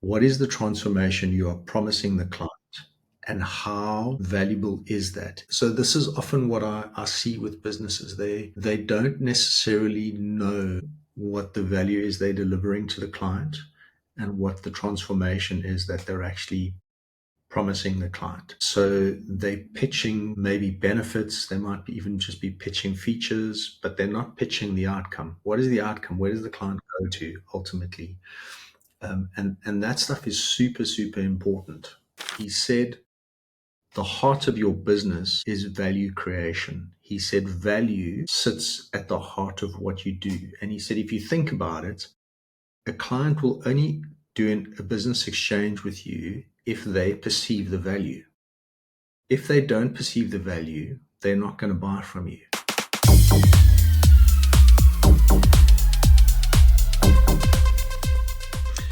What is the transformation you are promising the client? And how valuable is that? So this is often what I see with businesses. They don't necessarily know what the value is they're delivering to the client and what the transformation is that they're actually promising the client. So they're pitching maybe benefits. They might even just be pitching features, but they're not pitching the outcome. What is the outcome? Where does the client go to ultimately? And that stuff is super, super important. He said, the heart of your business is value creation. He said value sits at the heart of what you do. And he said, if you think about it, a client will only do a business exchange with you if they perceive the value. If they don't perceive the value, they're not going to buy from you.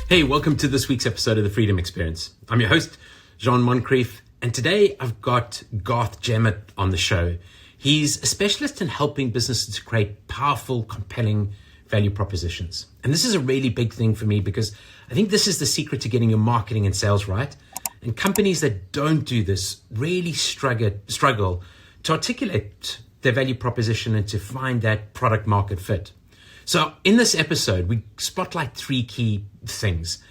Hey, welcome to this week's episode of The Freedom Experience. I'm your host, Jean Moncrief, and today I've got Garth Jemmett on the show. He's a specialist in helping businesses to create powerful, compelling value propositions. And this is a really big thing for me because I think this is the secret to getting your marketing and sales right. And companies that don't do this really struggle to articulate their value proposition and to find that product market fit. So in this episode, we spotlight three key things.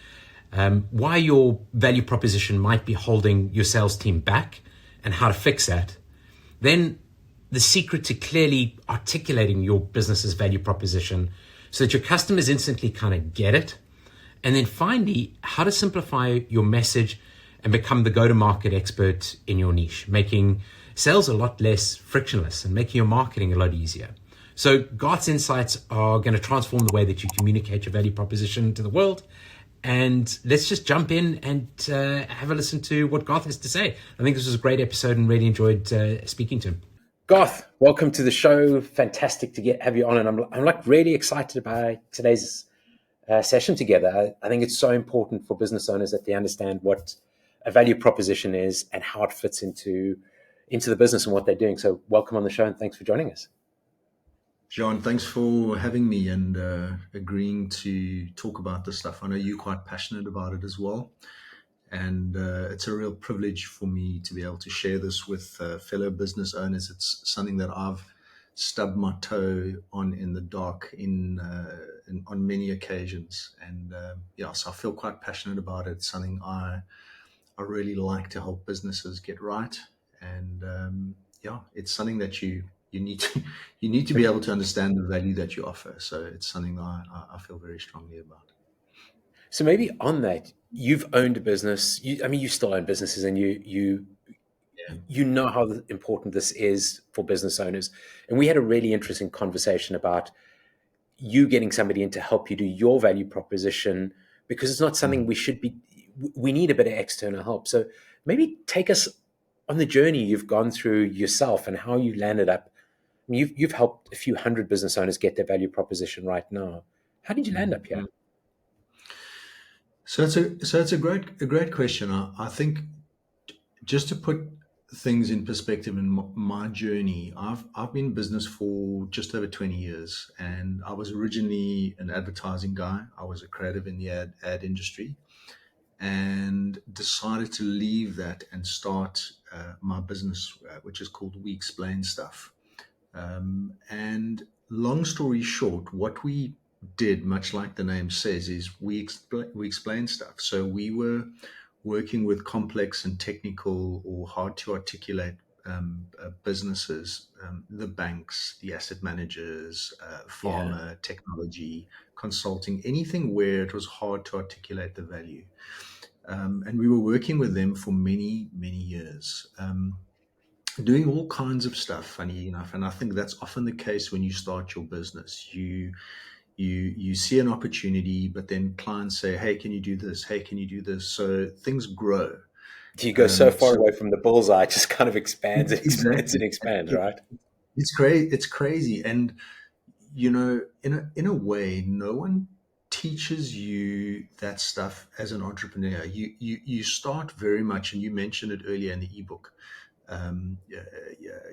Why your value proposition might be holding your sales team back and how to fix that. Then the secret to clearly articulating your business's value proposition so that your customers instantly kind of get it. And then finally, how to simplify your message and become the go-to-market expert in your niche, making sales a lot less frictionless and making your marketing a lot easier. So Garth's insights are going to transform the way that you communicate your value proposition to the world. And let's just jump in and have a listen to what Garth has to say. I think this was a great episode and really enjoyed speaking to him. Garth, welcome to the show. Fantastic to have you on. And I'm like really excited about today's session together. I think it's so important for business owners that they understand what a value proposition is and how it fits into the business and what they're doing. So welcome on the show and thanks for joining us. John, thanks for having me and agreeing to talk about this stuff. I know you're quite passionate about it as well. And it's a real privilege for me to be able to share this with fellow business owners. It's something that I've stubbed my toe on in the dark on many occasions. And so I feel quite passionate about it. It's something I really like to help businesses get right. And it's something that you need to be able to understand the value that you offer. So it's something that I feel very strongly about. So maybe on that, you've owned a business. You still own businesses, and you know how important this is for business owners. And we had a really interesting conversation about you getting somebody in to help you do your value proposition, because it's not something we need a bit of external help. So maybe take us on the journey you've gone through yourself and how you landed up. I mean, you've helped a few hundred business owners get their value proposition right now. How did you land up here? So it's a great question. I think just to put things in perspective in my journey, I've been in business for just over 20 years, and I was originally an advertising guy. I was a creative in the ad industry, and decided to leave that and start my business, which is called We Explain Stuff. And long story short, what we did, much like the name says, is we explain stuff. So we were working with complex and technical or hard to articulate businesses, the banks, the asset managers, pharma, technology, consulting, anything where it was hard to articulate the value. And we were working with them for many, many years. Doing all kinds of stuff, funny enough, and I think that's often the case when you start your business. You see an opportunity, but then clients say, "Hey, can you do this? Hey, can you do this?" So things grow. You go so far away from the bullseye, it just kind of expands and expands, right? It's crazy. It's crazy, and in a way, no one teaches you that stuff as an entrepreneur. You start very much, and you mentioned it earlier in the ebook.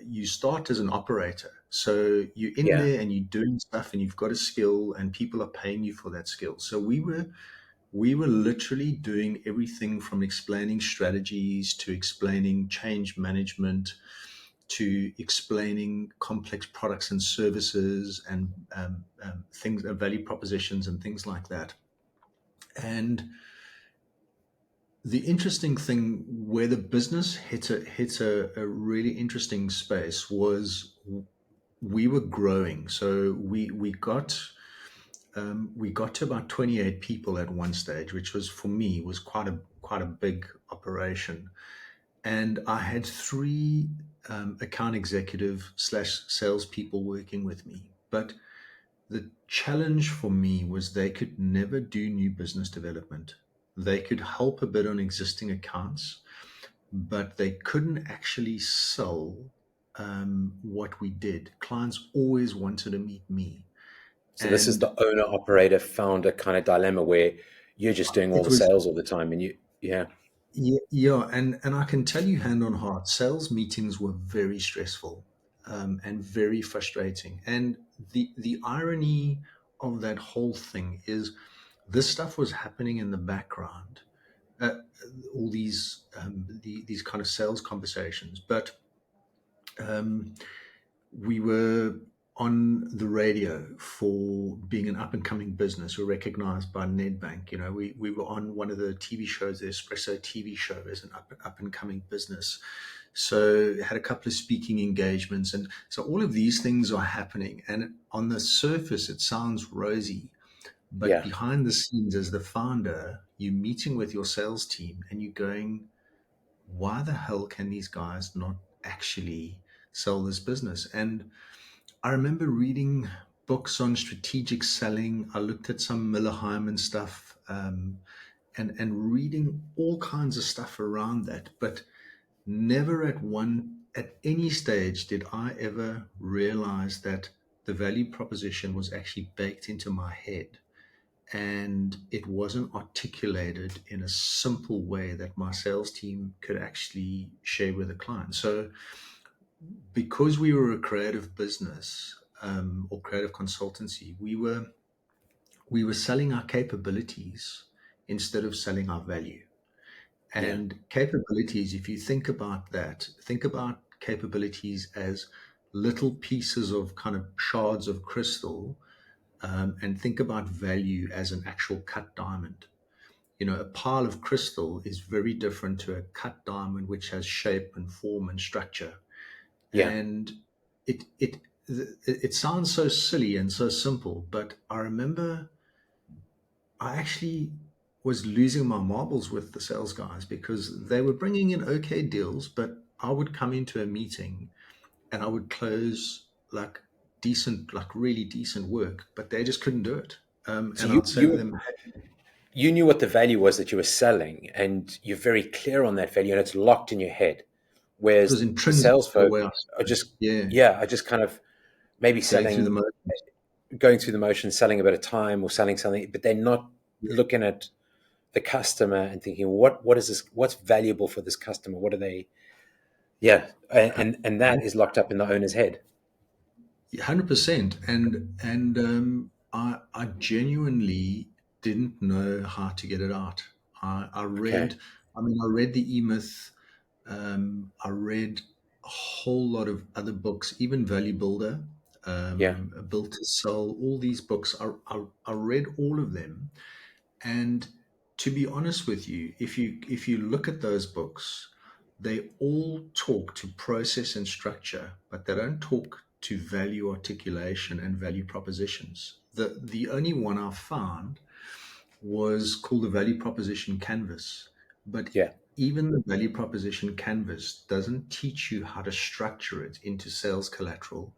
You start as an operator. So you're in there and you're doing stuff and you've got a skill and people are paying you for that skill. So we were we were literally doing everything from explaining strategies to explaining change management to explaining complex products and services and things, value propositions and things like that. And the interesting thing where the business hit a really interesting space was we were growing. So we got to about 28 people at one stage, which was for me was quite a big operation. And I had three account executive slash salespeople working with me. But the challenge for me was they could never do new business development. They could help a bit on existing accounts, but they couldn't actually sell what we did. Clients always wanted to meet me. So this is And the owner, operator, founder kind of dilemma where you're just doing all it the was, sales all the time, and yeah, yeah, yeah. And I can tell you hand on heart, sales meetings were very stressful and very frustrating. And the irony of that whole thing is this stuff was happening in the background, uh, all these kind of sales conversations. But um, we were on the radio for being an up and coming business. We were recognized by Nedbank. You know, we were on one of the TV shows, the Espresso TV show, as an up and coming business. So had a couple of speaking engagements, and so all of these things are happening. And on the surface, it sounds rosy, but yeah. behind the scenes, as the founder, you're meeting with your sales team, and you're going, "Why the hell can these guys not actually sell this business?" And I remember reading books on strategic selling. I looked at some Miller Hyman stuff, and reading all kinds of stuff around that. But never at any stage did I ever realize that the value proposition was actually baked into my head, and it wasn't articulated in a simple way that my sales team could actually share with the client. So because we were a creative business or creative consultancy, we were selling our capabilities instead of selling our value. Yeah. And capabilities, if you think about that, think about capabilities as little pieces of kind of shards of crystal, and think about value as an actual cut diamond. You know, a pile of crystal is very different to a cut diamond, which has shape and form and structure. Yeah. And it sounds so silly and so simple, but I remember I actually was losing my marbles with the sales guys because they were bringing in okay deals, but I would come into a meeting and I would close like decent, like really decent work, but they just couldn't do it. So And I'd say to them, you knew what the value was that you were selling, and you're very clear on that value, and it's locked in your head. it was Whereas the intrinsic sales to the folk way I are spoke. just, Yeah, yeah, are just kind of maybe going through the selling, motions. going through the motions, selling a bit of time or selling something, but they're not Yeah, looking at the customer and thinking, what is this? What's valuable for this customer? What are they? Yeah, and that is locked up in the owner's head. 100%. And I genuinely didn't know how to get it out. I Okay. read, I mean, I read the E Myth. I read a whole lot of other books, even Value Builder, Yeah. Built to Sell. All these books, I read all of them. And to be honest with you, if you look at those books, they all talk to process and structure, but they don't talk to value articulation and value propositions. The only one I found was called the Value Proposition Canvas. But Yeah. even the Value Proposition Canvas doesn't teach you how to structure it into sales collateral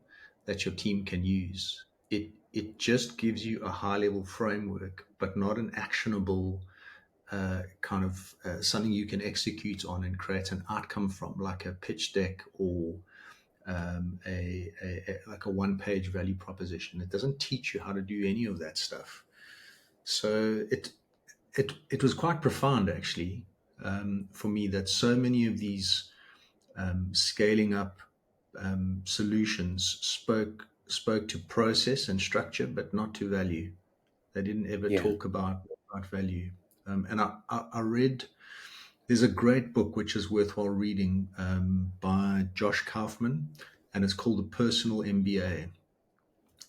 that your team can use. It just gives you a high level framework, but not an actionable kind of something you can execute on and create an outcome from, like a pitch deck or like a one page value proposition. It doesn't teach you how to do any of that stuff. So it was quite profound actually, for me, that so many of these scaling up solutions spoke to process and structure, but not to value. They didn't ever Yeah. talk about value. And I read, there's a great book which is worthwhile reading by Josh Kaufman, and it's called The Personal MBA.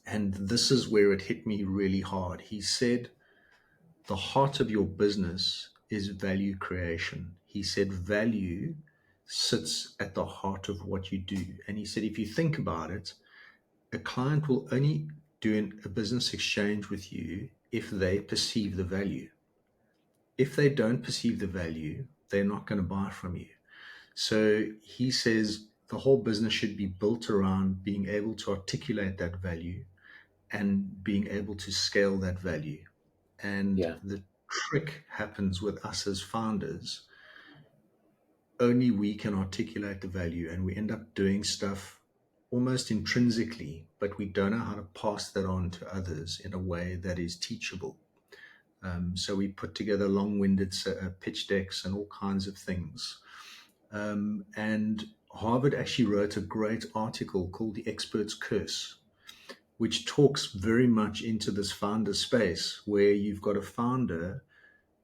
And this is where it hit me really hard. He said, the heart of your business is value creation. He said, value sits at the heart of what you do. And he said, if you think about it, a client will only do a business exchange with you if they perceive the value. If they don't perceive the value, they're not going to buy from you. So he says the whole business should be built around being able to articulate that value and being able to scale that value. And Yeah. the trick happens with us as founders. Only we can articulate the value, and we end up doing stuff almost intrinsically, but we don't know how to pass that on to others in a way that is teachable. So we put together long-winded pitch decks and all kinds of things. And Harvard actually wrote a great article called The Expert's Curse, which talks very much into this founder space where you've got a founder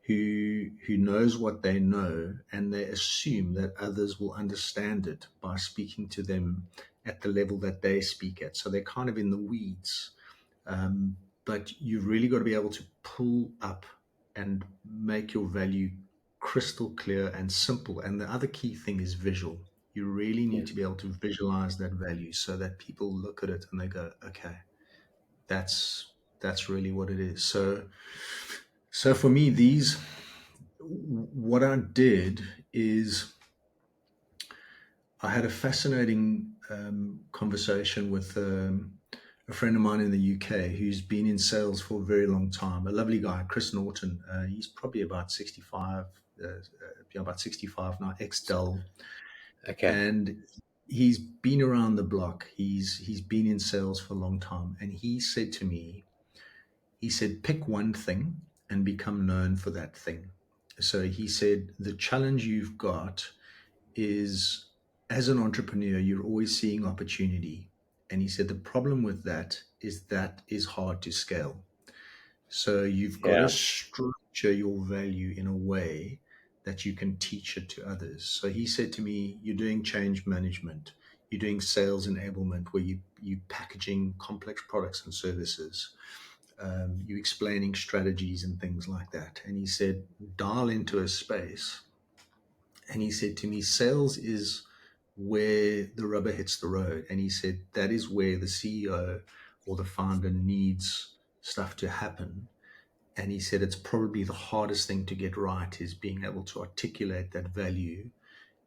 who knows what they know, and they assume that others will understand it by speaking to them at the level that they speak at. So they're kind of in the weeds. But you've really got to be able to pull up and make your value crystal clear and simple. And the other key thing is visual. You really Yeah. need to be able to visualize that value so that people look at it and they go, okay, that's really what it is. So for me, what I did is I had a fascinating conversation with a friend of mine in the UK who's been in sales for a very long time. A lovely guy, Chris Norton. He's probably about 65, about 65 now, ex-Dell, Okay. and he's been around the block. He's been in sales for a long time, and he said to me, he said, pick one thing and become known for that thing. So he said, the challenge you've got is, as an entrepreneur, you're always seeing opportunity. And he said, the problem with that is hard to scale. So you've got to Yeah. structure your value in a way that you can teach it to others. So he said to me, you're doing change management, you're doing sales enablement, where you packaging complex products and services, you explaining strategies and things like that. And he said, dial into a space. And he said to me, sales is where the rubber hits the road. And he said, that is where the CEO or the founder needs stuff to happen. And he said, it's probably the hardest thing to get right is being able to articulate that value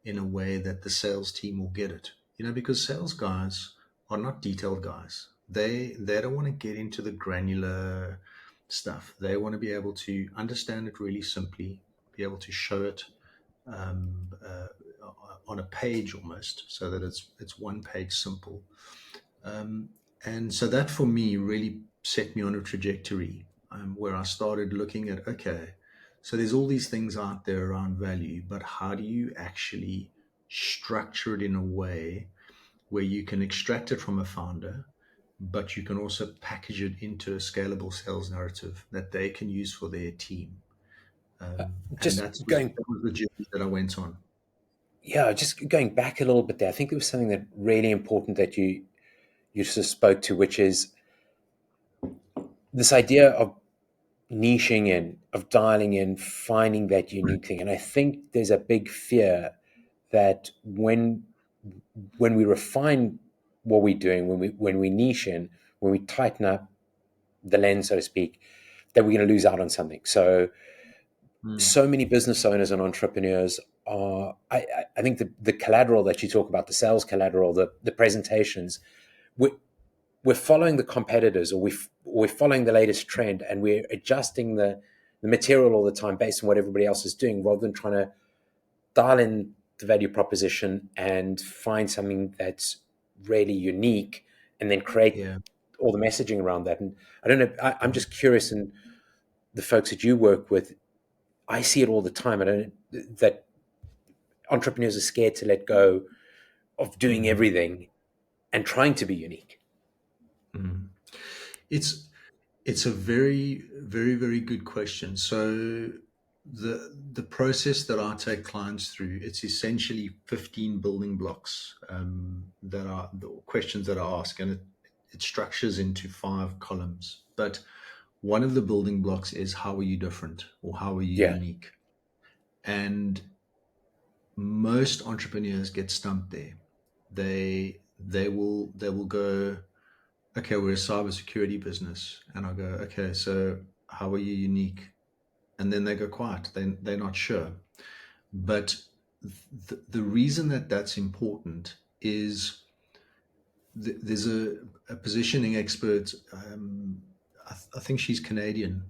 in a way that the sales team will get it. Because sales guys are not detailed guys. They don't want to get into the granular stuff. They want to be able to understand it really simply, be able to show it um, uh, on a page almost, so that it's one page simple. Um, and so that for me really set me on a trajectory where I started looking at, okay, so there's all these things out there around value, but how do you actually structure it in a way where you can extract it from a founder, but you can also package it into a scalable sales narrative that they can use for their team? And Just that was the journey that I went on. just going back a little bit there. I think there was something that really important that you sort of spoke to, which is this idea of niching in, of dialing in, finding that unique thing. And I think there's a big fear that when we refine what we're doing, when we niche in, when we tighten up the lens, so to speak, that we're going to lose out on something. Mm. So many business owners and entrepreneurs are, I think the collateral that you talk about, the sales collateral, the presentations, we're, we're following the competitors, or we're following the latest trend, and we're adjusting the material all the time based on what everybody else is doing, rather than trying to dial in the value proposition and find something that's really unique, and then create Yeah. all the messaging around that. And I don't know, I'm just curious, and the folks that you work with, I see it all the time. I don't that entrepreneurs are scared to let go of doing Mm. everything and trying to be unique. Mm. It's it's a very, very, very good question. So the process that I take clients through, it's essentially 15 building blocks that are the questions that I ask, and it structures into 5 columns. But one of the building blocks is, how are you different, or how are you Yeah. unique? And most entrepreneurs get stumped there. They will go, okay, we're a cybersecurity business, and I go, okay, so how are you unique? And then they go quiet. They're not sure. But the reason that that's important is there's a positioning expert. I think she's Canadian,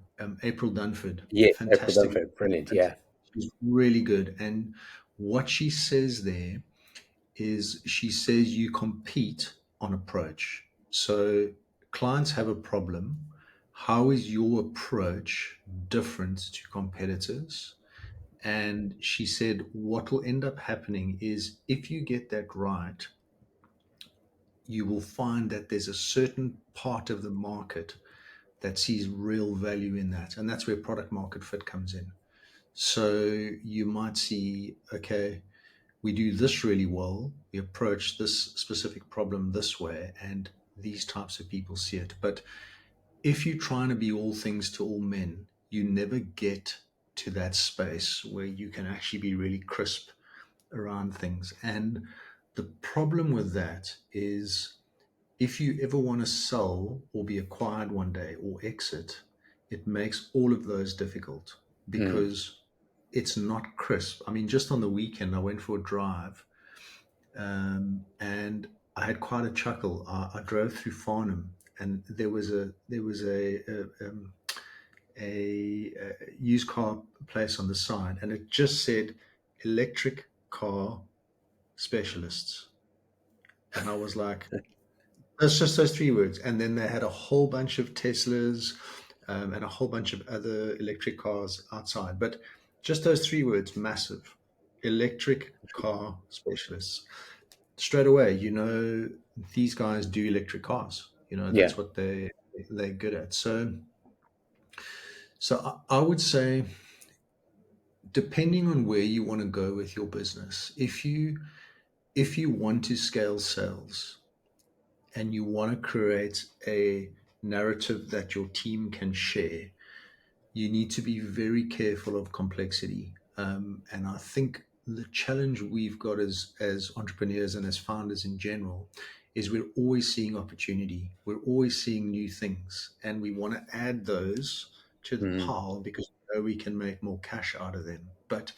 April Dunford. Yeah. April Fantastic. Dunford. Brilliant. Yeah. She's really good. And what she says there is, she says you compete on approach. So clients have a problem. How is your approach different to competitors? And she said, what will end up happening is, if you get that right, you will find that there's a certain part of the market that sees real value in that. And that's where product market fit comes in. So you might see, okay, we do this really well, we approach this specific problem this way, and these types of people see it. But if you're trying to be all things to all men, you never get to that space where you can actually be really crisp around things. And the problem with that is, if you ever want to sell or be acquired one day or exit, it makes all of those difficult, Mm. because it's not crisp. I mean, just on the weekend, I went for a drive, and I had quite a chuckle. I drove through Farnham, and there was a used car place on the side, and it just said electric car specialists. And I was like, that's just those 3 words. And then they had a whole bunch of Teslas, and a whole bunch of other electric cars outside. But just those 3 words, massive. Electric car specialists. Straight away, these guys do electric cars. Yeah. That's what they're good at. So I would say, depending on where you want to go with your business, if you want to scale sales, and you want to create a narrative that your team can share, you need to be very careful of complexity. And I think the challenge we've got as entrepreneurs and as founders in general is, we're always seeing opportunity. We're always seeing new things, and we want to add those to the Mm. pile, because we know we can make more cash out of them. But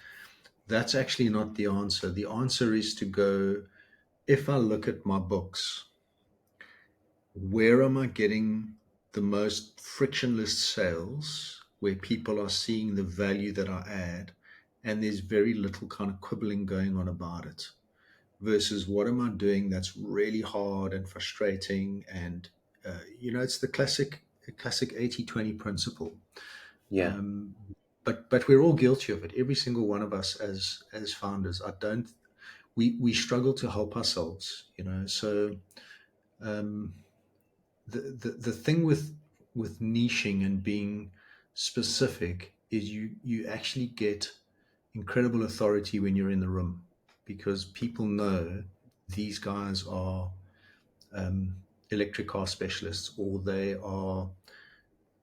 that's actually not the answer. The answer is to go, if I look at my books, where am I getting the most frictionless sales, where people are seeing the value that I add, and there's very little kind of quibbling going on about it, versus what am I doing that's really hard and frustrating? And it's the classic 80/20 principle. Yeah. um, but we're all guilty of it, every single one of us as founders. I don't We struggle to help ourselves, so um, the thing with niching and being specific is, you actually get incredible authority when you're in the room, because people know these guys are um, electric car specialists, or they are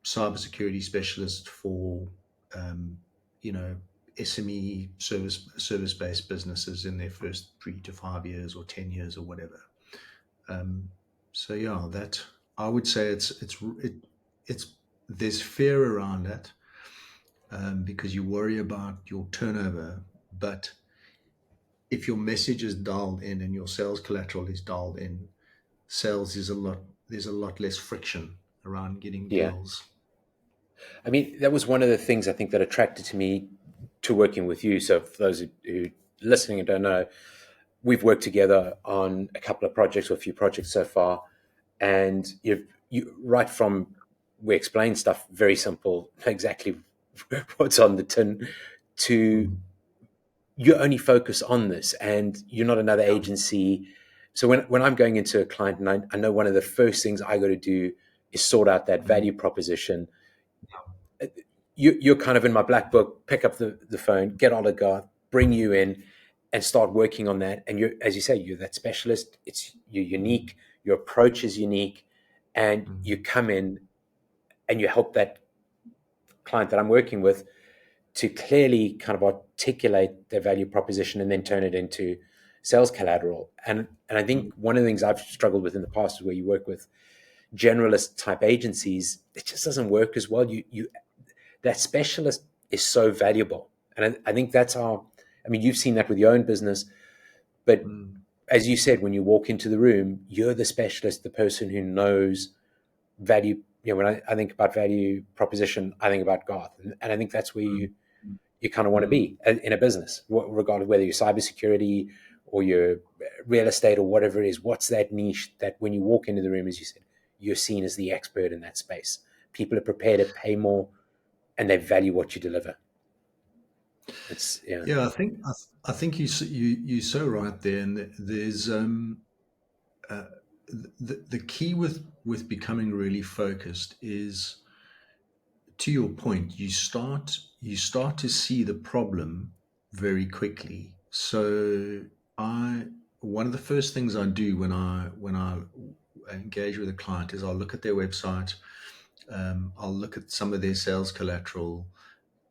cybersecurity specialists for um, you know SME service based businesses in their first 3 to 5 years or 10 years or whatever. um, so yeah, that I would say it's there's fear around that, because you worry about your turnover. But if your message is dialed in and your sales collateral is dialed in, sales is a lot. There's a lot less friction around getting Yeah. deals. I mean, that was one of the things I think that attracted to me to working with you. So for those who listening and don't know, we've worked together on a couple of projects, or a few projects so far, and you right from, we explain stuff very simple, exactly what's on the tin, to Mhm. you only focus on this, and you're not another Yeah. agency. So when I'm going into a client, and I know one of the first things I got to do is sort out that Mhm. value proposition. you're kind of in my black book. Pick up the phone, get on to Garth, bring you in, and start working on that. And you're, as you say, you're that specialist. You're unique. Your approach is unique, and you come in and you help that client that I'm working with to clearly kind of articulate their value proposition and then turn it into sales collateral. And I think one of the things I've struggled with in the past is where you work with generalist type agencies, it just doesn't work as well. That specialist is so valuable. And I think that's how, I mean, you've seen that with your own business, but as you said, when you walk into the room, you're the specialist, the person who knows value. You know, when I think about value proposition, I think about Garth. And I think that's where you kind of want to be in a business, regardless of whether you're cybersecurity or you're real estate or whatever it is. What's that niche that when you walk into the room, as you said, you're seen as the expert in that space? People are prepared to pay more and they value what you deliver. It's Yeah, I think you're so right there, and there's the key with becoming really focused is, to your point, you start to see the problem very quickly. So I one of the first things I do when I engage with a client is I'll look at their website, I'll look at some of their sales collateral,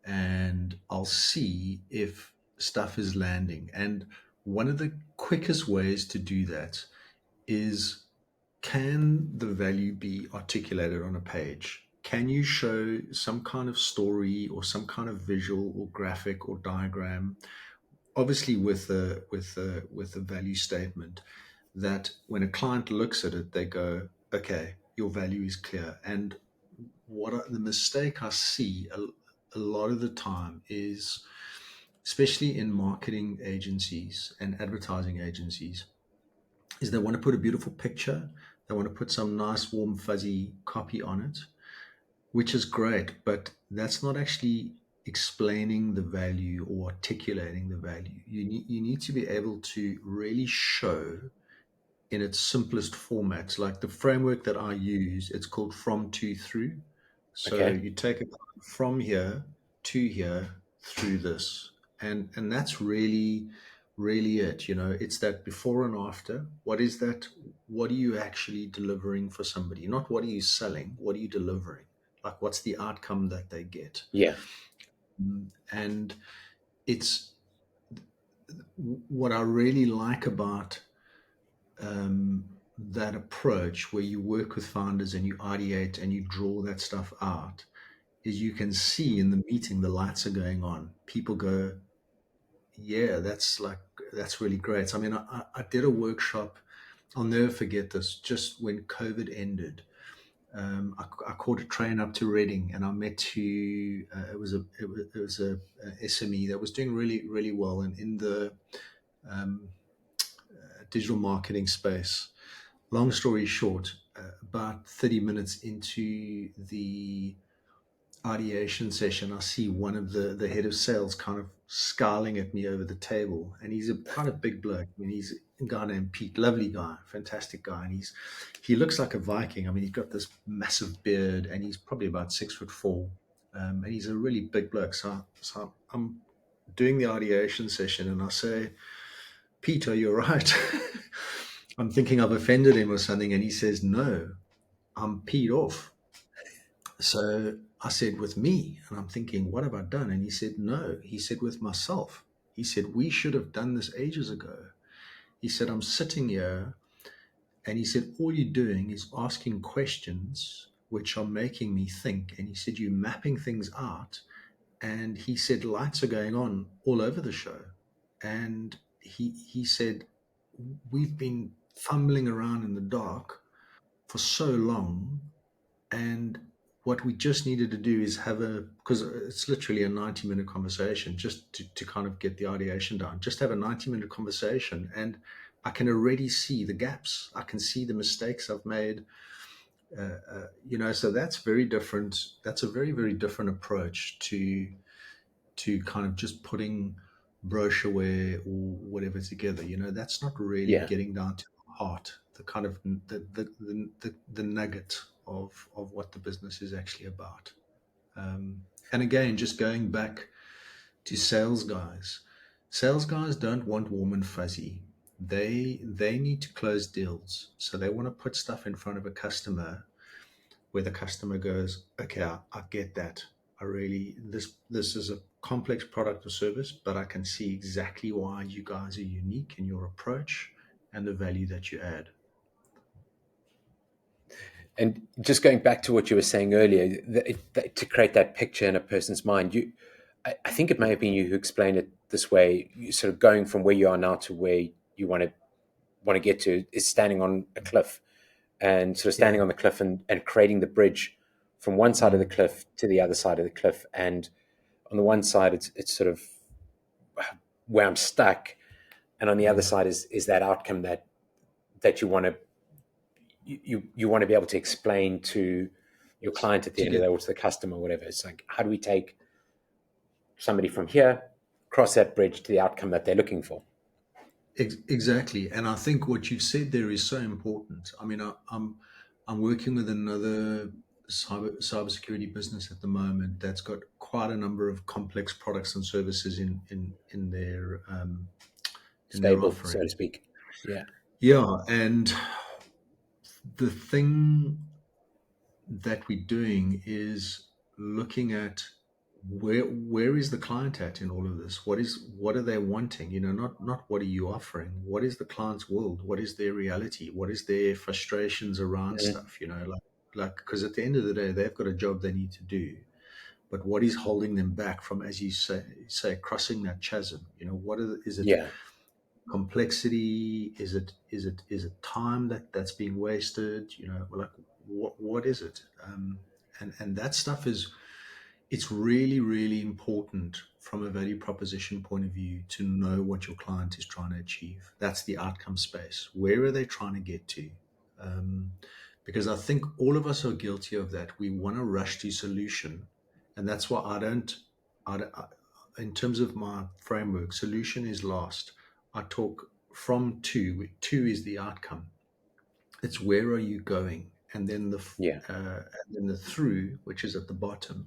and I'll see if stuff is landing. And one of the quickest ways to do that is, can the value be articulated on a page? Can you show some kind of story or some kind of visual or graphic or diagram, obviously with a value statement, that when a client looks at it, they go, okay, your value is clear. And the mistake I see a lot of the time is, especially in marketing agencies and advertising agencies, is they want to put a beautiful picture, they want to put some nice warm fuzzy copy on it, which is great, but that's not actually explaining the value or articulating the value. You need to be able to really show in its simplest formats. Like the framework that I use, it's called from to through. So okay. you take it from here to here through this. And that's really it. It's that before and after. What is that? What are you actually delivering for somebody? Not what are you selling, what are you delivering? Like, what's the outcome that they get? Yeah. And it's what I really like about that approach, where you work with founders and you ideate and you draw that stuff out, is you can see in the meeting the lights are going on. People go, yeah, that's really great. I mean, I did a workshop. I'll never forget this. Just when COVID ended, I caught a train up to Reading, and I met who it was a SME that was doing really really well in the um, digital marketing space. Long story short, about 30 minutes into the ideation session, I see one of the head of sales kind of scowling at me over the table, and he's a kind of big bloke. I mean, he's a guy named Pete, lovely guy, fantastic guy, and he looks like a Viking. I mean, he's got this massive beard, and he's probably about 6'4", and he's a really big bloke. So I'm doing the ideation session, and I say, Pete, are you all right? I'm thinking I've offended him or something, and he says, no, I'm peed off. So I said, with me? And I'm thinking, what have I done? And he said, no. He said, with myself. He said, we should have done this ages ago. He said, I'm sitting here. And he said, all you're doing is asking questions which are making me think. And he said, you're mapping things out. And he said, lights are going on all over the show. And he said, we've been fumbling around in the dark for so long, and what we just needed to do is because it's literally a 90-minute conversation, just to kind of get the ideation down, just have a 90-minute conversation, and I can already see the gaps, I can see the mistakes I've made. So that's very different. That's a very very different approach to kind of just putting brochureware or whatever together. That's not really Yeah. getting down to the heart, the kind of the nugget of what the business is actually about. And again, just going back to sales guys don't want warm and fuzzy. They need to close deals. So they want to put stuff in front of a customer where the customer goes, okay, I get that. I really this is a complex product or service, but I can see exactly why you guys are unique in your approach and the value that you add. And just going back to what you were saying earlier, to create that picture in a person's mind, I think it may have been you who explained it this way. You sort of going from where you are now to where you want to get to is standing on a cliff, and sort of standing Yeah. on the cliff and creating the bridge from one side of the Mm. cliff to the other side of the cliff. And on the one side, it's sort of where I'm stuck, and on the other Yeah. side is that outcome that you want to you want to be able to explain to your client at the To end of the get day, or to the customer, or whatever. It's like, how do we take somebody from here, cross that bridge to the outcome that they're looking for? exactly. And I think what you've said there is so important. I mean, I'm working with another cybersecurity business at the moment that's got quite a number of complex products and services in their Stable, so to offering. speak. Yeah. Yeah, and the thing that we're doing is looking at where is the client at in all of this? What are they wanting? Not what are you offering? What is the client's world? What is their reality? What is their frustrations around Mhm. stuff? Like because at the end of the day, they've got a job they need to do. But what is holding them back from, as you say, crossing that chasm? Is it Yeah. complexity? Is it time that's being wasted? Like what is it? And that stuff it's really, really important from a value proposition point of view to know what your client is trying to achieve. That's the outcome space. Where are they trying to get to? Um, because I think all of us are guilty of that. We want to rush to solution, and that's why in terms of my framework, solution is last. I talk from two. Two is the outcome. It's where are you going, and then Yeah. the through, which is at the bottom,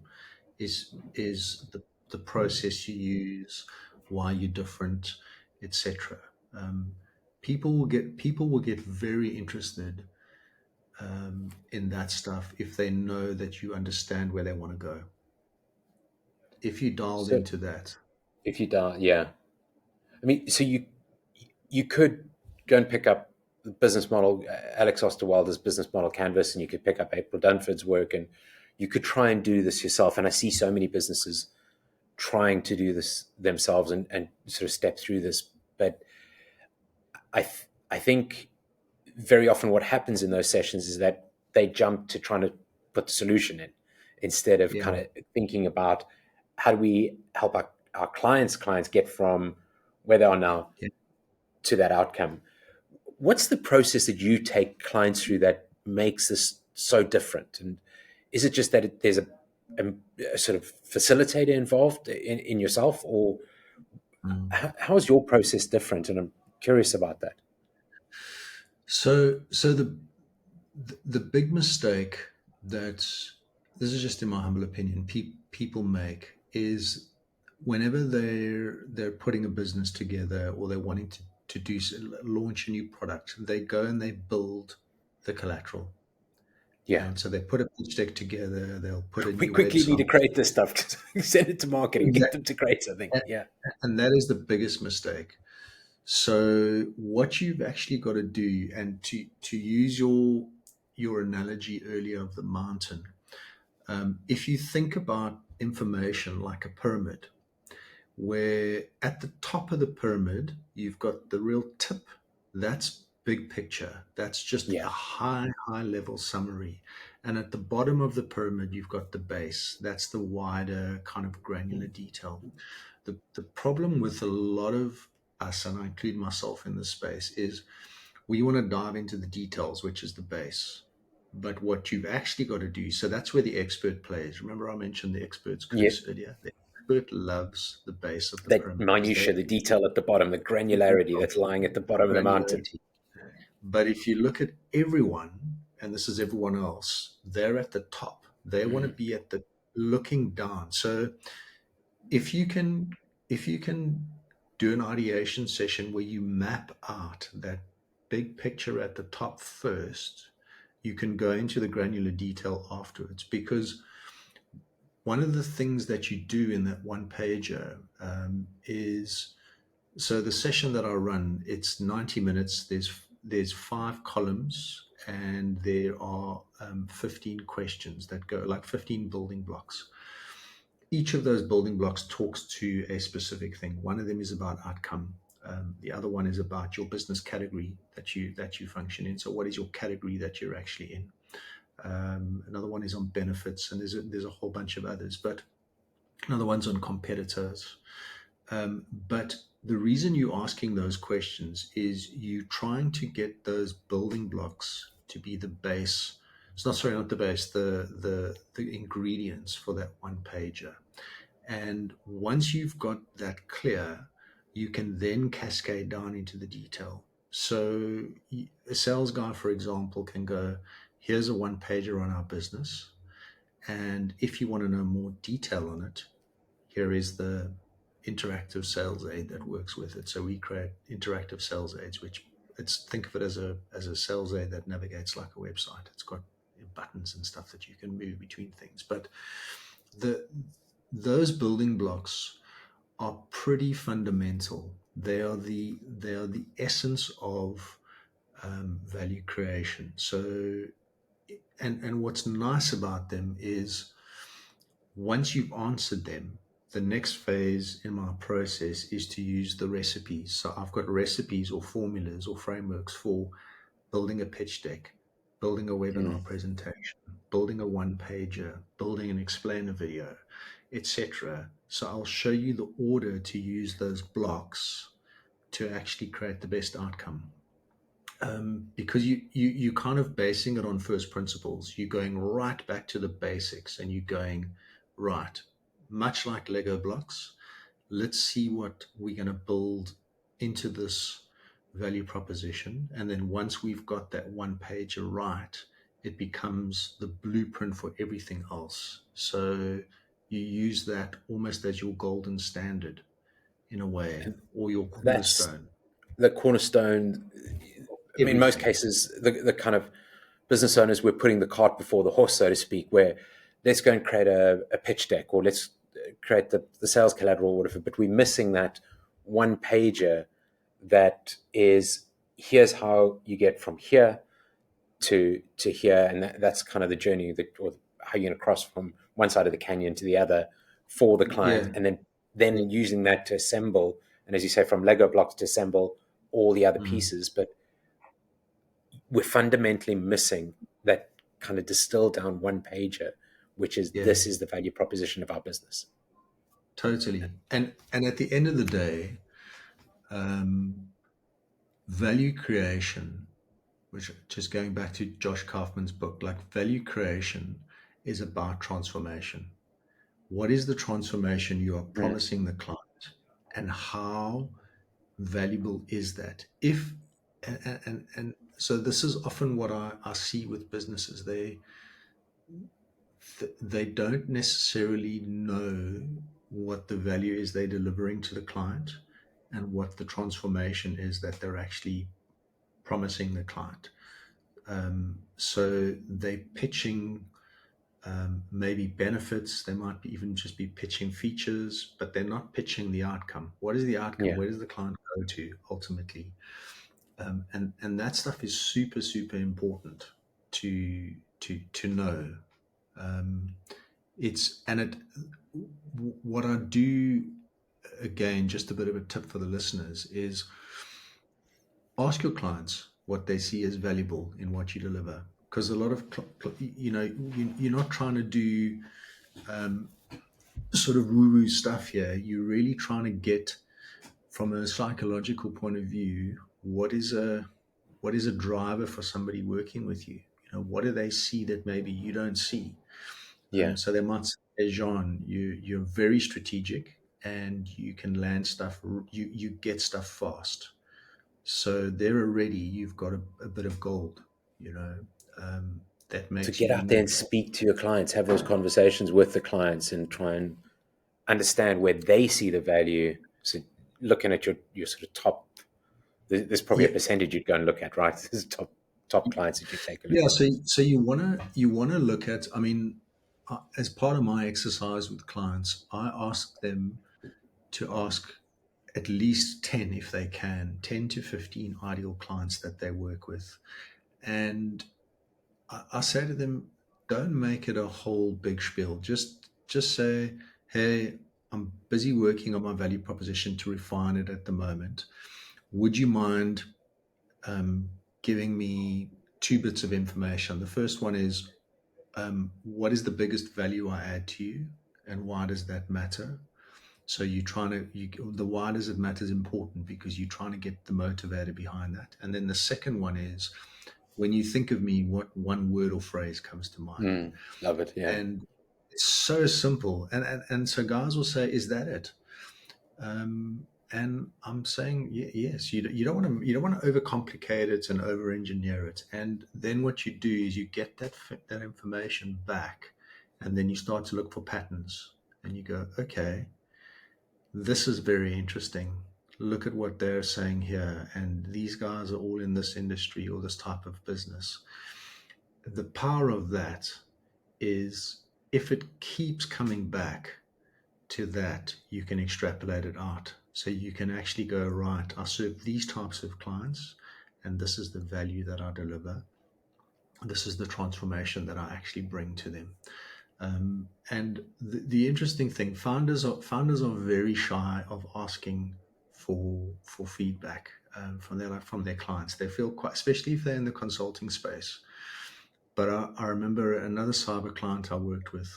is the process you use, why you're different, etc. Um, people will get very interested in that stuff if they know that you understand where they want to go. If you dialed So into that, if you die, yeah. I mean, so you could go and pick up the business model, Alex Osterwalder's business model canvas, and you could pick up April Dunford's work, and you could try and do this yourself. And I see so many businesses trying to do this themselves and sort of step through this. But I think very often what happens in those sessions is that they jump to trying to put the solution in instead of kind yeah. of thinking about how do we help our clients get from where they are now Yeah. to that outcome. What's the process that you take clients through that makes this so different? And is it just that there's a sort of facilitator involved in yourself, or Mm. how is your process different? And I'm curious about that. So the big mistake that this is just in my humble opinion people make is whenever they're putting a business together or they're wanting to launch a new product, they go and they build the collateral. Yeah. And so they put a pitch deck together, they'll put a We new quickly need to website. create this stuff. Send it to marketing, get them Exactly. to create something. Yeah. And that is the biggest mistake. So what you've actually got to do, and to use your analogy earlier of the mountain, if you think about information like a pyramid, where at the top of the pyramid you've got the real tip, that's big picture, that's just a Yeah. high level summary, and at the bottom of the pyramid you've got the base, that's the wider kind of granular detail. The problem with a lot of us, and I include myself in this space, is we want to dive into the details, which is the base. But what you've actually got to do, so that's where the expert plays. Remember, I mentioned the expert's Yeah. curse earlier. The expert loves the base of the That pyramid because they minutia, the detail at the bottom, the granularity that's lying at the bottom of the mountain. granularity. But if you look at everyone, and this is everyone else, they're at the top. They want to Mm. be at the looking down. So if you can do an ideation session where you map out that big picture at the top first, you can go into the granular detail afterwards, because one of the things that you do in that one pager is, so the session that I run, it's 90 minutes. There's 5 columns, and there are 15 questions that go, like 15 building blocks. Each of those building blocks talks to a specific thing. One of them is about outcome. The other one is about your business category that you function in. So what is your category that you're actually in? Another one is on benefits, and there's a whole bunch of others, but another one's on competitors. But the reason you're asking those questions is you trying to get those building blocks to be the base. It's not, sorry, not the base, the ingredients for that one pager. And once you've got that clear, you can then cascade down into the detail. So a sales guy, for example, can go, here's a one pager on our business. And if you want to know more detail on it, here is the interactive sales aid that works with it. So we create interactive sales aids, which, think of it as a sales aid that navigates like a website. It's got buttons and stuff that you can move between things. But those building blocks are pretty fundamental. They are the essence of value creation. So, and what's nice about them is once you've answered them, the next phase in my process is to use the recipes. So I've got recipes or formulas or frameworks for building a pitch deck, building a webinar presentation, building a one pager, building an explainer video, etc. So I'll show you the order to use those blocks to actually create the best outcome. Because you kind of basing it on first principles. You're going right back to the basics, and you're going, right, much like Lego blocks, let's see what we're going to build into this value proposition. And then once we've got that one page right, it becomes the blueprint for everything else. So you use that almost as your golden standard in a way, or your That's cornerstone. the cornerstone. I mean, in most Everything. cases, the kind of business owners, we're putting the cart before the horse, so to speak, where let's go and create a pitch deck, or let's create the sales collateral or whatever, but we're missing that one pager that is, here's how you get from here to here, and that's kind of the journey, or how you're going to cross from one side of the canyon to the other for the client, Yeah. and then using that to assemble, and as you say, from Lego blocks to assemble all the other Mm. pieces. But we're fundamentally missing that kind of distilled down one pager, which is, Yeah. this is the value proposition of our business. Totally. And at the end of the day, value creation, which, just going back to Josh Kaufman's book, like value creation is about transformation. What is the transformation you are promising the client, and how valuable is that? If and so this is often what I see with businesses. They don't necessarily know what the value is they're delivering to the client, and what the transformation is that they're actually promising the client. So they're pitching maybe benefits. They might even just be pitching features, but they're not pitching the outcome. What is the outcome? Yeah. Where does the client go to ultimately? And that stuff is super, super important to know. Um, what I do, again, just a bit of a tip for the listeners, is ask your clients what they see as valuable in what you deliver. Because a lot of, you're not trying to do sort of woo-woo stuff here. You're really trying to get, from a psychological point of view, what is a driver for somebody working with you? What do they see that maybe you don't see? Yeah. So they might say, Jean, you're very strategic, and you can land stuff. You get stuff fast. So there already you've got a bit of gold. You know, that So makes you get out there and unique. speak to your clients, have those conversations with the clients, and try and understand where they see the value. So looking at your sort of top, there's probably a Yeah, percentage you'd go and look at, right? There's top clients that you take a look yeah. at. So you wanna look at. I mean, as part of my exercise with clients, I ask them to ask at least 10 if they can, 10 to 15 ideal clients that they work with. And I say to them, don't make it a whole big spiel. Just say, hey, I'm busy working on my value proposition to refine it at the moment. Would you mind um, giving me two bits of information? The first one is, what is the biggest value I add to you, and why does that matter? So you're trying to, the why does it matter is important because you're trying to get the motivator behind that. And then the second one is, when you think of me, what one word or phrase comes to mind? Love it. Yeah. And it's so simple. And so guys will say, is that it? And I'm saying, yes, you don't want to, overcomplicate it and over engineer it. And then what you do is you get that information back, and then you start to look for patterns, and you go, okay, this is very interesting. Look at what they're saying here. And these guys are all in this industry or this type of business. The power of that is, if it keeps coming back to that, you can extrapolate it out. So you can actually go, right, I serve these types of clients, and this is the value that I deliver. This is the transformation that I actually bring to them. And the interesting thing, founders are very shy of asking for feedback from their clients. They feel quite, especially if they're in the consulting space. But I remember another cyber client I worked with.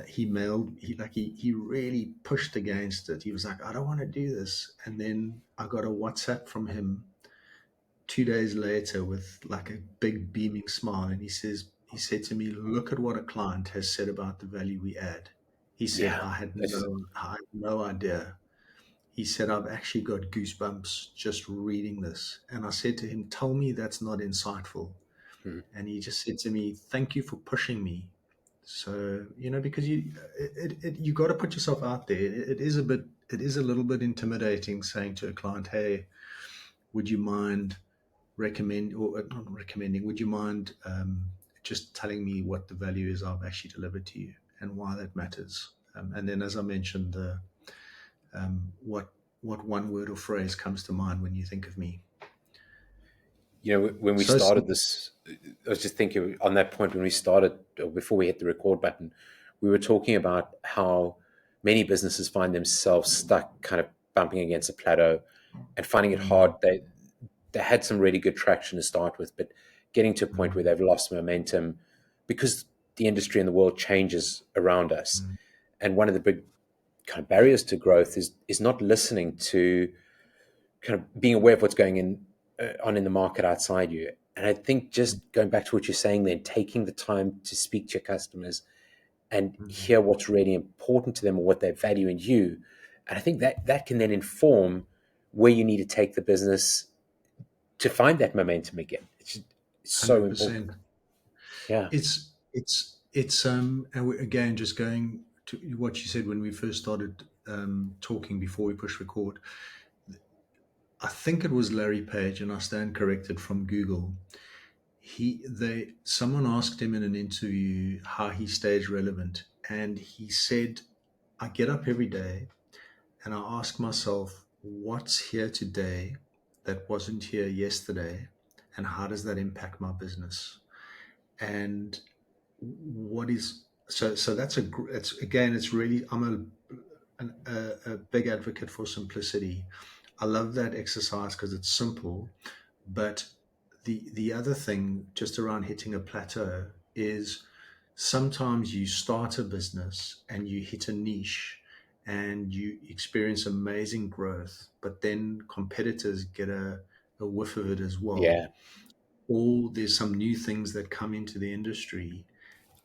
He really pushed against it. He was like, I don't want to do this. And then I got a WhatsApp from him 2 days later with like a big beaming smile, and he said to me, look at what a client has said about the value we add. He said, Yeah. I had no idea. He said, I've actually got goosebumps just reading this. And I said to him, tell me that's not insightful. Mm. And he just said to me, thank you for pushing me. So, because you got to put yourself out there. It is a little bit intimidating saying to a client, hey, would you mind not recommending, would you mind just telling me what the value is I've actually delivered to you and why that matters? And then, as I mentioned, what one word or phrase comes to mind when you think of me? When we So started simple. this, I was just thinking on that point when we started, or before we hit the record button, we were talking about how many businesses find themselves stuck, kind of bumping against a plateau and finding it hard. Mm, They had some really good traction to start with, but getting to a point where mm, they've lost momentum because the industry and the world changes around us. mm, And one of the big kind of barriers to growth is not listening to, kind of being aware of what's going on in the market outside you. And I think just going back to what you're saying, then taking the time to speak to your customers and mm. hear what's really important to them or what they value in you. And I think that can then inform where you need to take the business to find that momentum again. It's so important. 100%. Yeah. And again, just going to what you said when we first started talking before we push record. I think it was Larry Page, and I stand corrected, from Google. Someone asked him in an interview how he stays relevant, and he said, I get up every day and I ask myself, what's here today that wasn't here yesterday, and how does that impact my business? And what is so that's it's again, it's really, a big advocate for simplicity. I love that exercise because it's simple. But the other thing, just around hitting a plateau, is sometimes you start a business and you hit a niche and you experience amazing growth, but then competitors get a whiff of it as well. Yeah. Or there's some new things that come into the industry,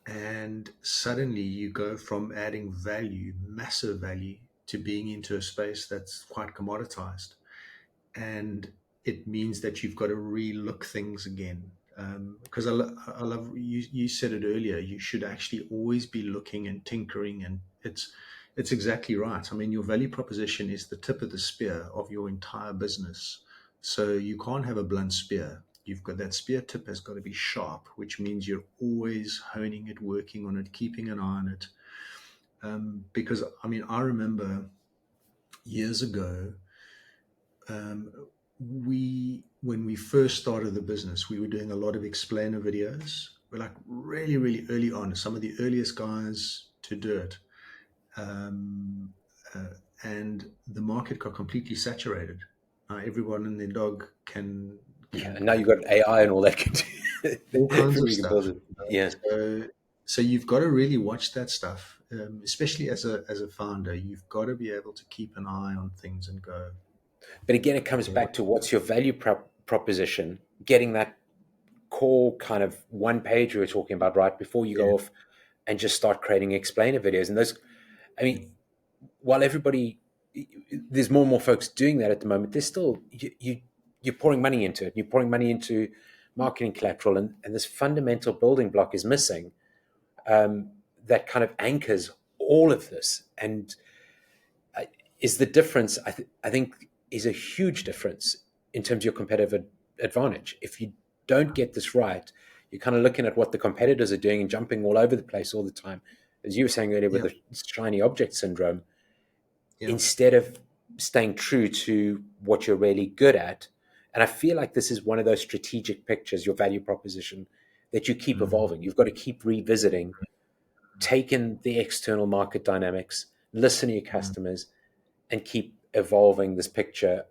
and suddenly you go from adding value, massive value, to being into a space that's quite commoditized. And it means that you've got to re-look things again. Because I love you. You said it earlier. You should actually always be looking and tinkering, and it's exactly right. I mean, your value proposition is the tip of the spear of your entire business. So you can't have a blunt spear. You've got that spear tip has got to be sharp, which means you're always honing it, working on it, keeping an eye on it. Because I mean, I remember years ago, um, when we first started the business, we were doing a lot of explainer videos. We're like really, really early on, some of the earliest guys to do it. Um, uh, and the market got completely saturated. Everyone and their dog Yeah, can and now you've got AI and all that. all kinds Before of you can build stuff. it. Yeah. So you've got to really watch that stuff, especially as a founder. You've got to be able to keep an eye on things and go, But again, it comes what? back to what's your value proposition, getting that core kind of one page we were talking about right before you Yeah, go off and just start creating explainer videos. And those, I mean, while everybody, there's more and more folks doing that at the moment, there's still, you're pouring money into it. You're pouring money into marketing collateral, and this fundamental building block is missing, that kind of anchors all of this. And is the difference, I think, is a huge difference in terms of your competitive advantage. If you don't get this right, you're kind of looking at what the competitors are doing and jumping all over the place all the time. As you were saying earlier with yeah, the shiny object syndrome, yeah. instead of staying true to what you're really good at. And I feel like this is one of those strategic pictures, your value proposition, that you keep Mm, evolving. You've got to keep revisiting, taking the external market dynamics, listen to your mm, customers, and keep evolving this picture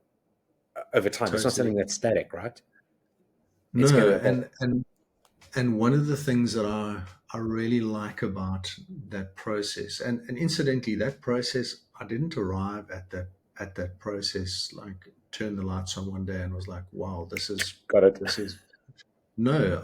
over time. It's not totally. something that's static, right? It's going No, to evolve. and one of the things that I really like about that process, and incidentally, that process, I didn't arrive at that process like turn the lights on one day and was like, wow, Got it. this is no,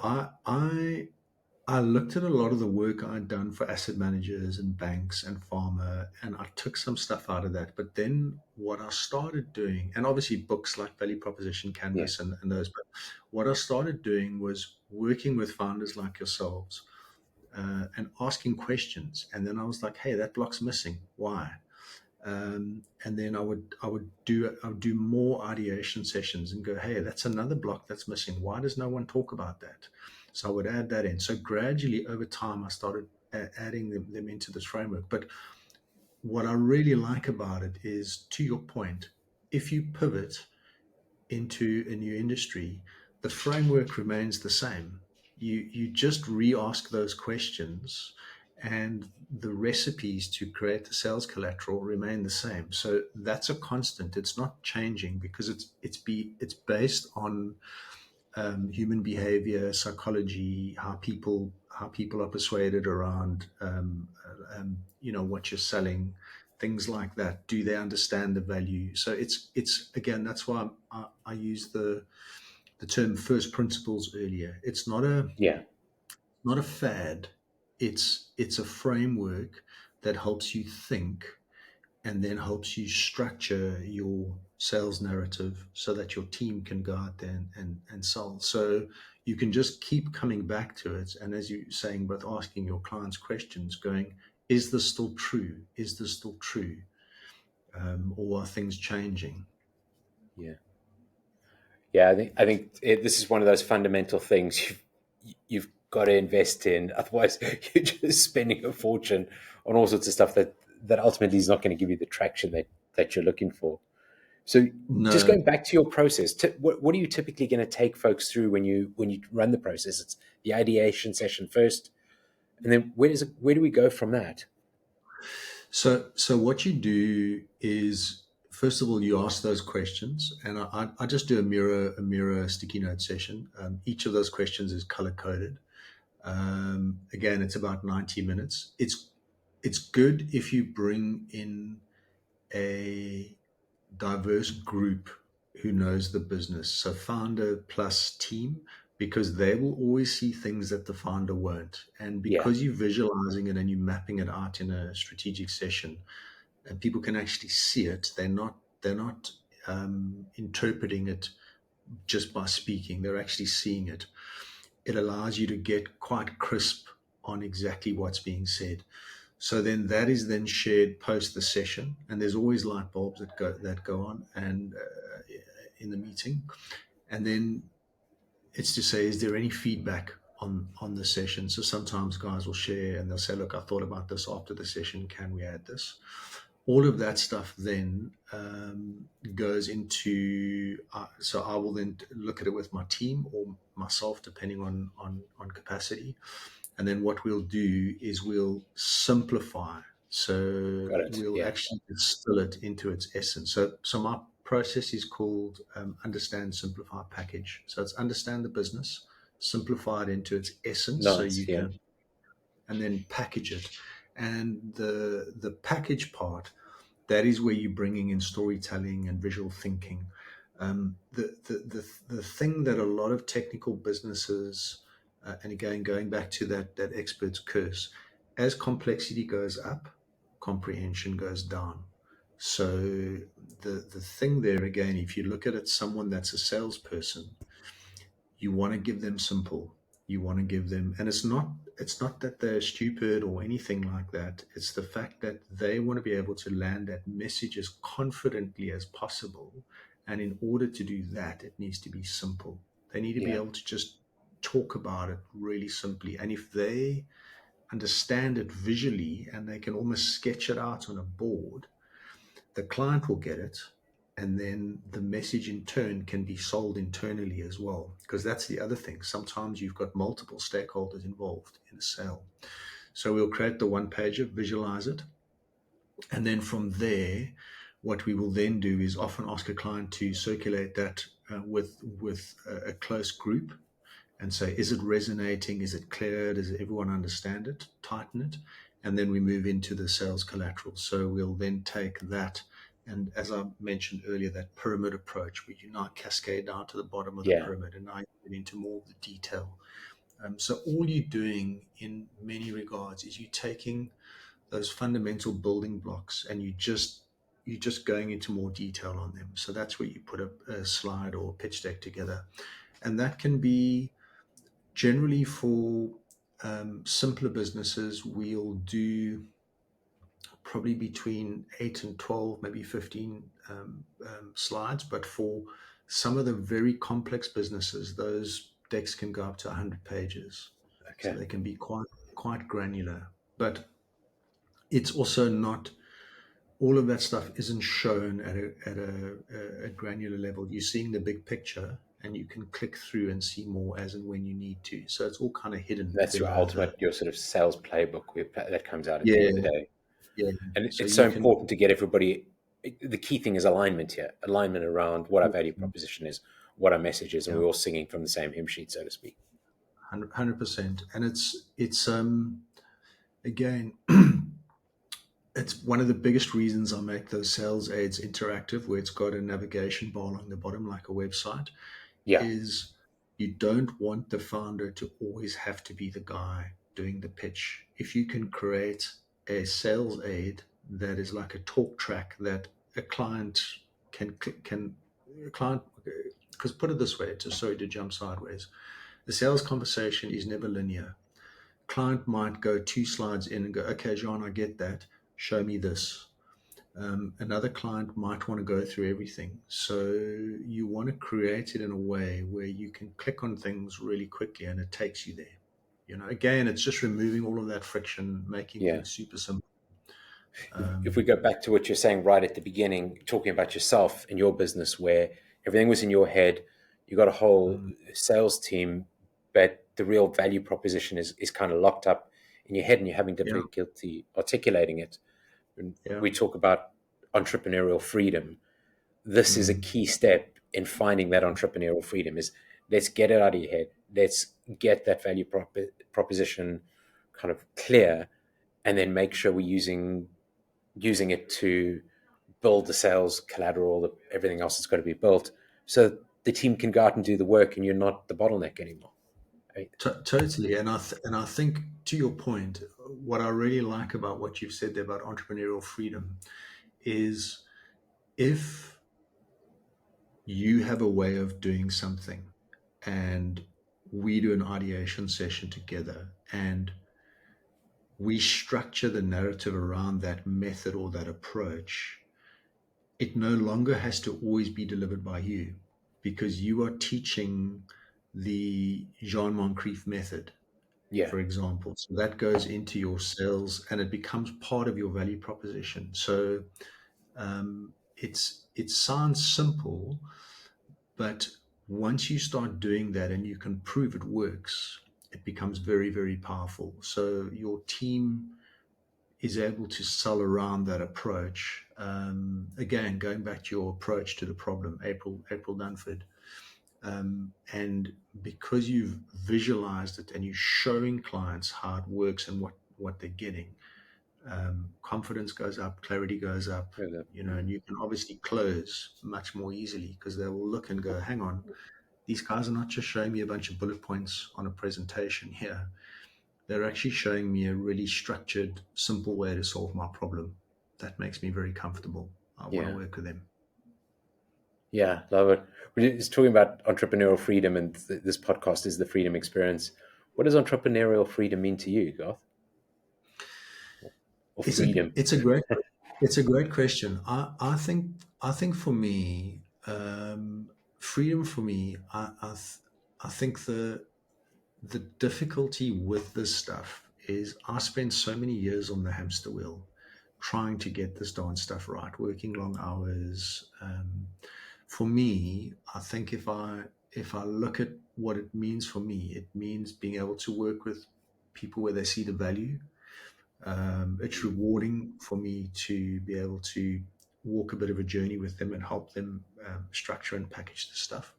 I looked at a lot of the work I'd done for asset managers and banks and pharma, and I took some stuff out of that. But then what I started doing, and obviously books like Value Proposition Yeah. Canvas and those, but what I started doing was working with founders like yourselves and asking questions. And then I was like, hey, that block's missing. Why? And then I would do more ideation sessions and go, hey, that's another block that's missing. Why does no one talk about that? So I would add that in. So gradually over time, I started adding them into this framework. But what I really like about it is, to your point, if you pivot into a new industry, the framework remains the same. You just re-ask those questions, and the recipes to create the sales collateral remain the same. So that's a constant. It's not changing because it's based on human behavior, psychology, how people are persuaded around what you're selling, things like that. Do they understand the value? So it's again, that's why I use the term first principles earlier. It's Yeah. not a fad. It's a framework that helps you think and then helps you structure your sales narrative so that your team can go out there and sell. So you can just keep coming back to it. And as you're saying, both asking your clients questions, going, is this still true? Is this still true? Or are things changing? Yeah. Yeah. I think this is one of those fundamental things you've got to invest in. Otherwise, you're just spending a fortune on all sorts of stuff that ultimately is not going to give you the traction that you're looking for. So just No. going back to your process, what are you typically going to take folks through when you run the process? It's the ideation session first, and then where do we go from that? So what you do is, first of all, you ask those questions, and I just do a mirror sticky note session. Each of those questions is color coded. Again, it's about 90 minutes. It's good if you bring in a diverse group who knows the business. So founder plus team, because they will always see things that the founder won't. And Yeah, because you're visualizing it and you're mapping it out in a strategic session, and people can actually see it, they're not interpreting it just by speaking. They're actually seeing it. it allows you to get quite crisp on exactly what's being said. So then that is then shared post the session, and there's always light bulbs that go on and in the meeting, and then it's to say, is there any feedback on the session? So sometimes guys will share and they'll say, look, I thought about this after the session. Can we add this? All of that stuff then goes into. So I will then look at it with my team or myself, depending on capacity. And then what we'll do is we'll simplify. So Got it. we'll Yeah. actually distill it into its essence. So my process is called understand, simplify, package. So it's understand the business, simplify it into its essence, so Nice. you Yeah. can, and then package it. And the package part, that is where you're bringing in storytelling and visual thinking. The thing that a lot of technical businesses, and again going back to that expert's curse, as complexity goes up, comprehension goes down. So the thing there again, if you look at it, someone that's a salesperson, you want to give them simple. You want to give them, and it's not that they're stupid or anything like that. It's the fact that they want to be able to land that message as confidently as possible, and in order to do that, it needs to be simple. They need to be Yeah. able to just talk about it really simply, and if they understand it visually and they can almost sketch it out on a board, the client will get it, and then the message in turn can be sold internally as well, because that's the other thing. Sometimes you've got multiple stakeholders involved in a sale. So we'll create the one pager, visualize it, and then from there, what we will then do is often ask a client to circulate that with a close group and say, is it resonating? Is it clear? Does everyone understand it? Tighten it. And then we move into the sales collateral. So we'll then take that. And as I mentioned earlier, that pyramid approach, where you now cascade down to the bottom of the Yeah. pyramid and now you get into more of the detail. So all you're doing in many regards is you're taking those fundamental building blocks and you're just going into more detail on them. So that's where you put a slide or a pitch deck together. And that can be generally for simpler businesses. We'll do probably between 8 and 12, maybe 15 slides. But for some of the very complex businesses, those decks can go up to 100 pages. So Okay. they can be quite granular. But it's also not, all of that stuff isn't shown at a granular level. You're seeing the big picture, and you can click through and see more as and when you need to. So it's all kind of hidden That's your below the. ultimate, your sort of sales playbook that comes out at the end Yeah, of the day. yeah. And So it's so you can. important to get everybody. The key thing is alignment here, alignment around what our value proposition is, what our message is, and Yeah, we're all singing from the same hymn sheet, so to speak. 100%. And it's again, it's one of the biggest reasons I make those sales aids interactive, where it's got a navigation bar along the bottom like a website, Yeah. is you don't want the founder to always have to be the guy doing the pitch. If you can create a sales aid that is like a talk track that a client can a client, because put it this way, just sorry to jump sideways, the sales conversation is never linear. Client might go 2 slides in and go, okay, John, I get that. Show me this. Another client might want to go through everything. So you want to create it in a way where you can click on things really quickly and it takes you there. Again, it's just removing all of that friction, making Yeah. things super simple. If we go back to what you're saying right at the beginning, talking about yourself and your business, where everything was in your head, you got a whole Mm, sales team, but the real value proposition is kind of locked up in your head and you're having yeah, difficulty articulating it. When yeah. we talk about entrepreneurial freedom, this is a Mm, key step in finding that entrepreneurial freedom is let's get it out of your head. Let's get that value proposition kind of clear and then make sure we're using it to build the sales collateral, everything else that's got to be built, so the team can go out and do the work, and you're not the bottleneck anymore. Right? totally. And I think, to your point, what I really like about what you've said there about entrepreneurial freedom is, if you have a way of doing something and we do an ideation session together, and we structure the narrative around that method or that approach, it no longer has to always be delivered by you, because you are teaching the Jean Moncrief method, Yeah. for example. So that goes into your sales and it becomes part of your value proposition. So it sounds simple, but once you start doing that and you can prove it works, it becomes very, very powerful. So your team is able to sell around that approach. Again, going back to your approach to the problem, April Dunford, and because you've visualized it and you're showing clients how it works and what they're getting, confidence goes up, clarity goes up, and you can obviously close much more easily because they will look and go, hang on, these guys are not just showing me a bunch of bullet points on a presentation here. They're actually showing me a really structured, simple way to solve my problem. That makes me very comfortable. I want to work with them. Yeah, love it. We're just talking about entrepreneurial freedom, and this podcast is the Freedom Experience. What does entrepreneurial freedom mean to you, Garth? Or freedom? It's a great question. I think for me, freedom for me, I think the difficulty with this stuff is I spent so many years on the hamster wheel trying to get this darn stuff right, working long hours. For me, I think if I look at what it means for me, it means being able to work with people where they see the value. It's rewarding for me to be able to walk a bit of a journey with them and help them structure and package the stuff.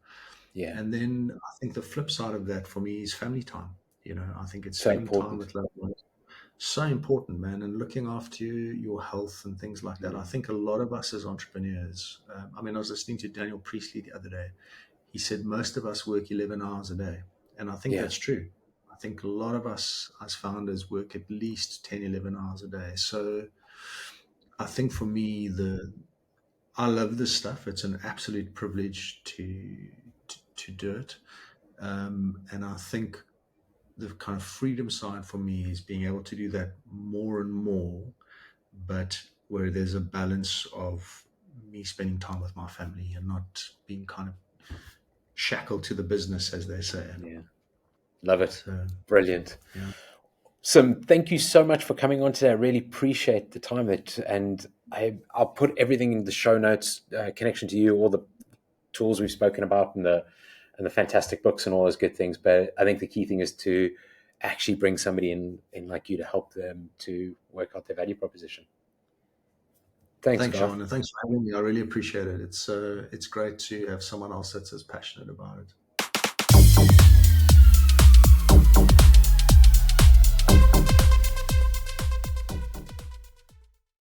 Yeah. And then I think the flip side of that for me is family time. I think it's So spending time important. with loved ones. So important, man, and looking after your health and things like that. I think a lot of us as entrepreneurs, I was listening to Daniel Priestley the other day. He said most of us work 11 hours a day. And I think Yeah. that's true. I think a lot of us as founders work at least 10, 11 hours a day. So I think for me, I love this stuff. It's an absolute privilege to do it. And I think the kind of freedom side for me is being able to do that more and more, but where there's a balance of me spending time with my family and not being kind of shackled to the business, as they say. Yeah. Love it. So, Brilliant. yeah. So thank you so much for coming on today. I really appreciate the time and I'll put everything in the show notes, connection to you, all the tools we've spoken about and the fantastic books and all those good things. But I think the key thing is to actually bring somebody in like you to help them to work out their value proposition. Thanks, Garth. Sean, and thanks for having me. I really appreciate it. It's great to have someone else that's as passionate about it.